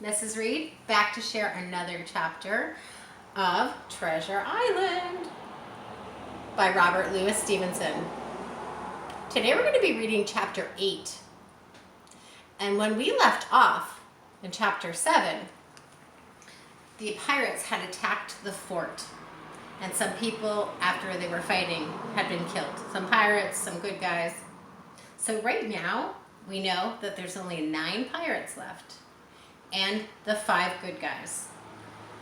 Mrs. Reed, back to share another chapter of Treasure Island by Robert Louis Stevenson. Today we're going to be reading chapter 8. And when we left off in chapter 7, the pirates had attacked the fort. And some people, after they were fighting, had been killed. Some pirates, some good guys. So right now, we know that there's only 9 pirates left. And the 5 good guys.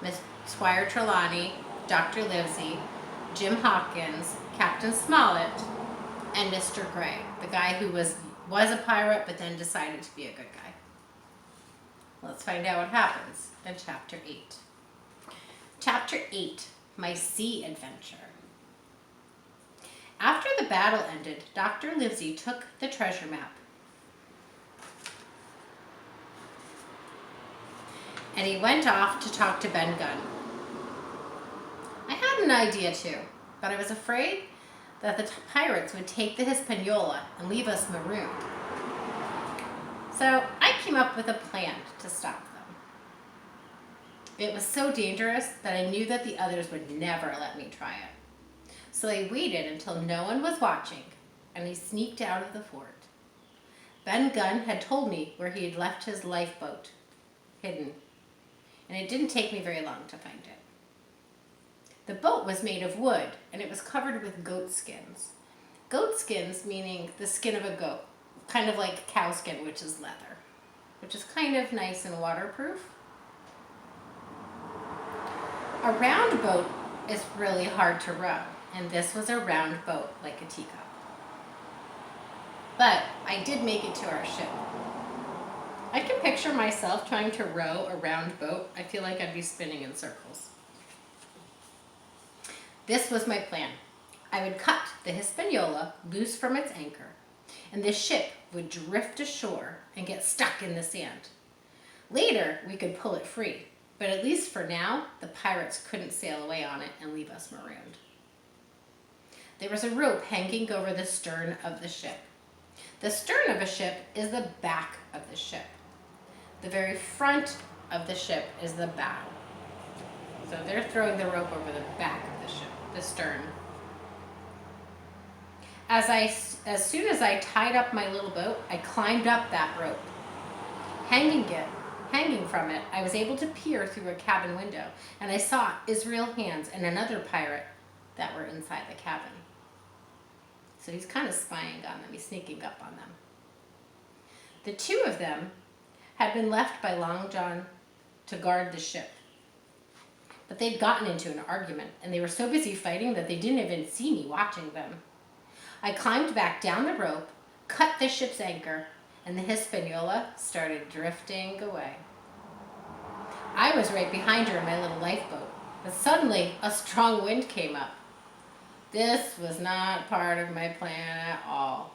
Miss Squire Trelawney, Dr. Livesey, Jim Hawkins, Captain Smollett, and Mr. Gray, the guy who was a pirate but then decided to be a good guy. Let's find out what happens in chapter 8. Chapter 8, My Sea Adventure. After the battle ended, Dr. Livesey took the treasure map and he went off to talk to Ben Gunn. I had an idea too, but I was afraid that the pirates would take the Hispaniola and leave us marooned. So I came up with a plan to stop them. It was so dangerous that I knew that the others would never let me try it. So I waited until no one was watching, and I sneaked out of the fort. Ben Gunn had told me where he had left his lifeboat, hidden, and it didn't take me very long to find it. The boat was made of wood, and it was covered with goat skins. Goat skins meaning the skin of a goat, kind of like cow skin, which is leather, which is kind of nice and waterproof. A round boat is really hard to row, and this was a round boat like a teacup. But I did make it to our ship. I can picture myself trying to row a round boat. I feel like I'd be spinning in circles. This was my plan. I would cut the Hispaniola loose from its anchor, and the ship would drift ashore and get stuck in the sand. Later, we could pull it free, but at least for now, the pirates couldn't sail away on it and leave us marooned. There was a rope hanging over the stern of the ship. The stern of a ship is the back of the ship. The very front of the ship is the bow. So they're throwing the rope over the back of the ship, the stern. As soon as I tied up my little boat, I climbed up that rope. Hanging from it, I was able to peer through a cabin window, and I saw Israel Hands and another pirate that were inside the cabin. So he's kind of spying on them. He's sneaking up on them. The 2 of them had been left by Long John to guard the ship. But they'd gotten into an argument, and they were so busy fighting that they didn't even see me watching them. I climbed back down the rope, cut the ship's anchor, and the Hispaniola started drifting away. I was right behind her in my little lifeboat, but suddenly a strong wind came up. This was not part of my plan at all.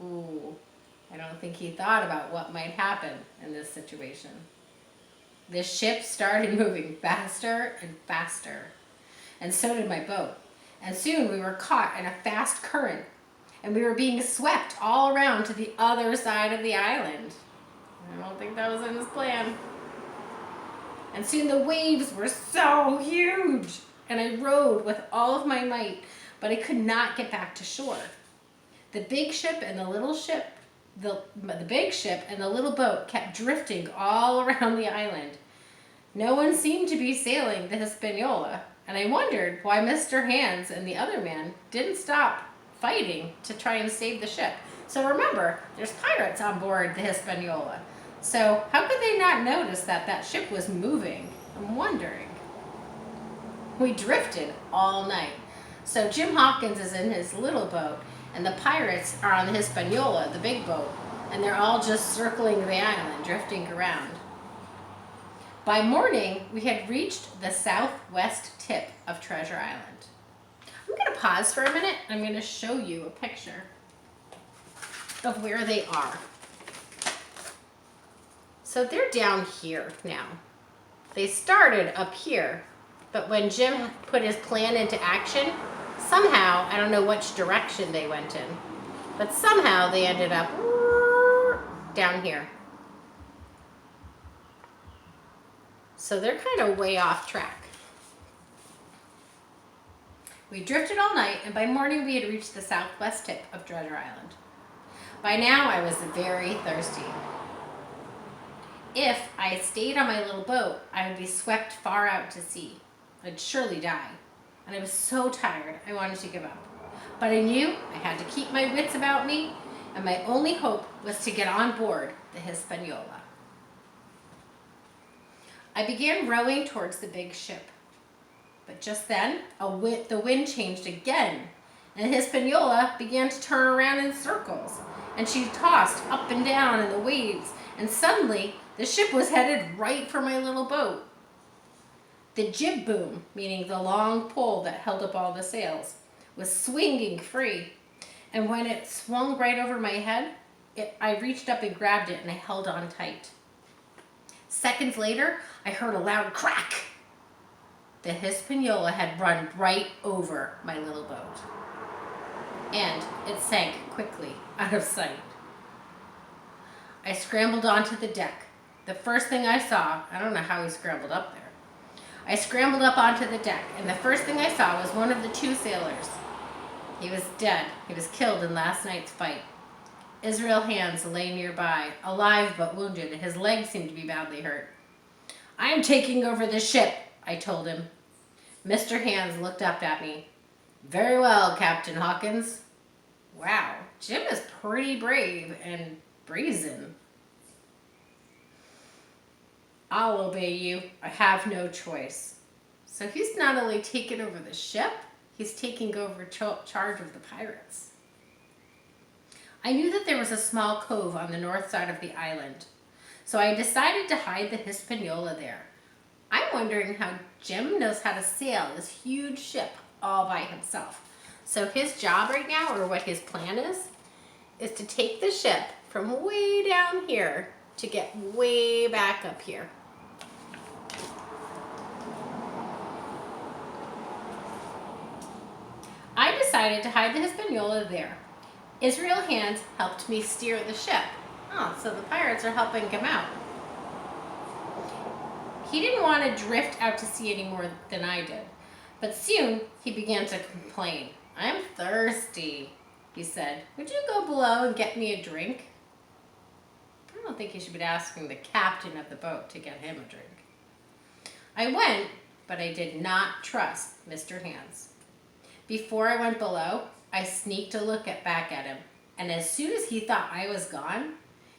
Ooh, I don't think he thought about what might happen in this situation. The ship started moving faster and faster, and so did my boat. And soon we were caught in a fast current, and we were being swept all around to the other side of the island. I don't think that was in his plan. And soon the waves were so huge, and I rowed with all of my might, but I could not get back to shore. The big ship and the little ship, the big ship and the little boat kept drifting all around the island. No one seemed to be sailing the Hispaniola, and I wondered why Mr. Hands and the other man didn't stop fighting to try and save the ship. So remember, there's pirates on board the Hispaniola. So how could they not notice that that ship was moving? I'm wondering. We drifted all night. So Jim Hawkins is in his little boat, and the pirates are on the Hispaniola, the big boat, and they're all just circling the island, drifting around. By morning, we had reached the southwest tip of Treasure Island. I'm going to pause for a minute. I'm going to show you a picture of where they are. So they're down here now. They started up here, but when Jim put his plan into action, somehow, I don't know which direction they went in, but somehow they ended up down here. So they're kind of way off track. We drifted all night, and by morning we had reached the southwest tip of Treasure Island. By now I was very thirsty. If I stayed on my little boat, I would be swept far out to sea. I'd surely die. And I was so tired, I wanted to give up. But I knew I had to keep my wits about me, and my only hope was to get on board the Hispaniola. I began rowing towards the big ship. But just then, the wind changed again, and the Hispaniola began to turn around in circles, and she tossed up and down in the waves, and suddenly the ship was headed right for my little boat. The jib boom, meaning the long pole that held up all the sails, was swinging free, and when it swung right over my head, I reached up and grabbed it, and I held on tight. Seconds later, I heard a loud crack. The Hispaniola had run right over my little boat, and it sank quickly out of sight. I scrambled onto the deck. The first thing I saw, I don't know how he scrambled up there. I scrambled up onto the deck, and the first thing I saw was one of the two sailors. He was dead. He was killed in last night's fight. Israel Hands lay nearby, alive but wounded. His legs seemed to be badly hurt. "I am taking over the ship," I told him. Mr. Hands looked up at me. "Very well, Captain Hawkins." Wow, Jim is pretty brave and brazen. "I'll obey you. I have no choice." So he's not only taken over the ship, he's taking over charge of the pirates. I knew that there was a small cove on the north side of the island, so I decided to hide the Hispaniola there. I'm wondering how Jim knows how to sail this huge ship all by himself. So his job right now, or what his plan is to take the ship from way down here to get way back up here. I decided to hide the Hispaniola there. Israel Hands helped me steer the ship. Oh, so the pirates are helping him out. He didn't want to drift out to sea any more than I did, but soon he began to complain. "I'm thirsty," he said. "Would you go below and get me a drink?" I don't think you should be asking the captain of the boat to get him a drink. I went, but I did not trust Mr. Hands. Before I went below, I sneaked a look back at him, and as soon as he thought I was gone,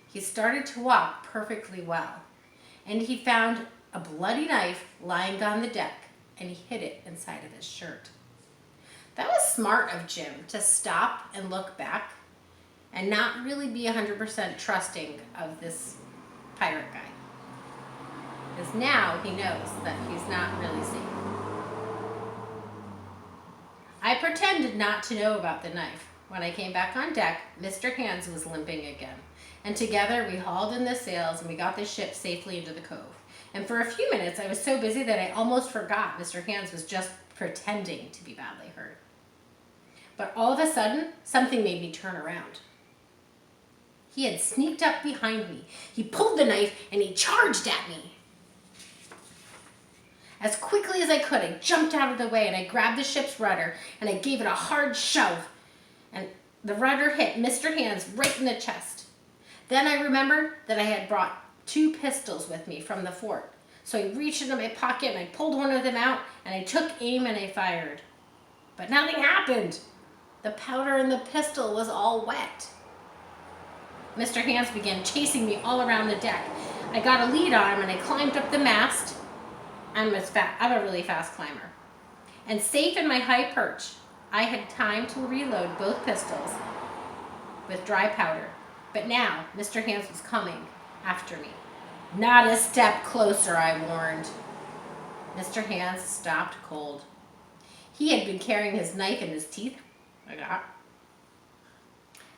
he started to walk perfectly well, and he found a bloody knife lying on the deck, and he hid it inside of his shirt. That was smart of Jim to stop and look back and not really be 100% trusting of this pirate guy. Because now he knows that he's not really safe. I pretended not to know about the knife. When I came back on deck, Mr. Hands was limping again, and together we hauled in the sails and we got the ship safely into the cove. And for a few minutes, I was so busy that I almost forgot Mr. Hands was just pretending to be badly hurt. But all of a sudden, something made me turn around. He had sneaked up behind me. He pulled the knife and he charged at me. As quickly as I could, I jumped out of the way and I grabbed the ship's rudder and I gave it a hard shove. And the rudder hit Mr. Hands right in the chest. Then I remembered that I had brought 2 pistols with me from the fort. So I reached into my pocket and I pulled one of them out and I took aim and I fired. But nothing happened. The powder in the pistol was all wet. Mr. Hands began chasing me all around the deck. I got a lead on him and I climbed up the mast. I'm a really fast climber. And safe in my high perch, I had time to reload both pistols with dry powder. But now Mr. Hands was coming after me. Not a step closer, I warned. Mr. Hands stopped cold. He had been carrying his knife in his teeth.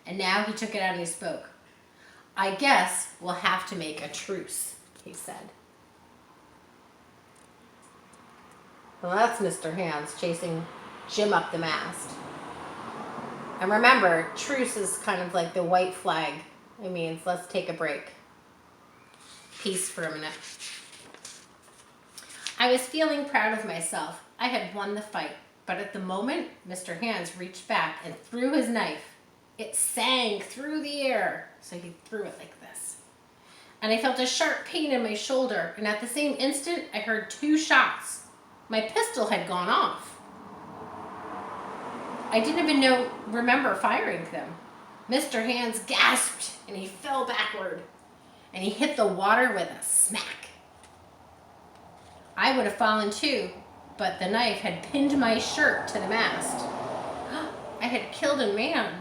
And now he took it out and he spoke. "I guess we'll have to make a truce," he said. Well, that's Mr. Hands chasing Jim up the mast. And remember, truce is kind of like the white flag. It means let's take a break. Peace for a minute. I was feeling proud of myself. I had won the fight, but at the moment, Mr. Hands reached back and threw his knife. It sang through the air, so he threw it like this. And I felt a sharp pain in my shoulder, and at the same instant, I heard 2 shots. My pistol had gone off. I didn't even remember firing them. Mr. Hands gasped, and he fell backward, and he hit the water with a smack. I would have fallen too, but the knife had pinned my shirt to the mast. I had killed a man.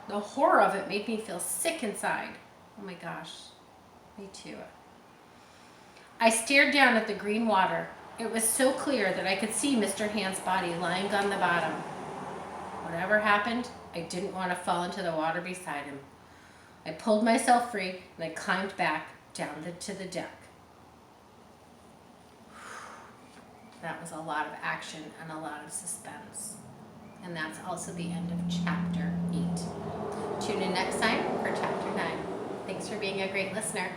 The horror of it made me feel sick inside. Oh my gosh, me too. I stared down at the green water. It was so clear that I could see Mr. Hand's body lying on the bottom. Whatever happened, I didn't want to fall into the water beside him. I pulled myself free and I climbed back down to the deck. That was a lot of action and a lot of suspense. And that's also the end of chapter 8. Tune in next time for chapter 9. Thanks for being a great listener.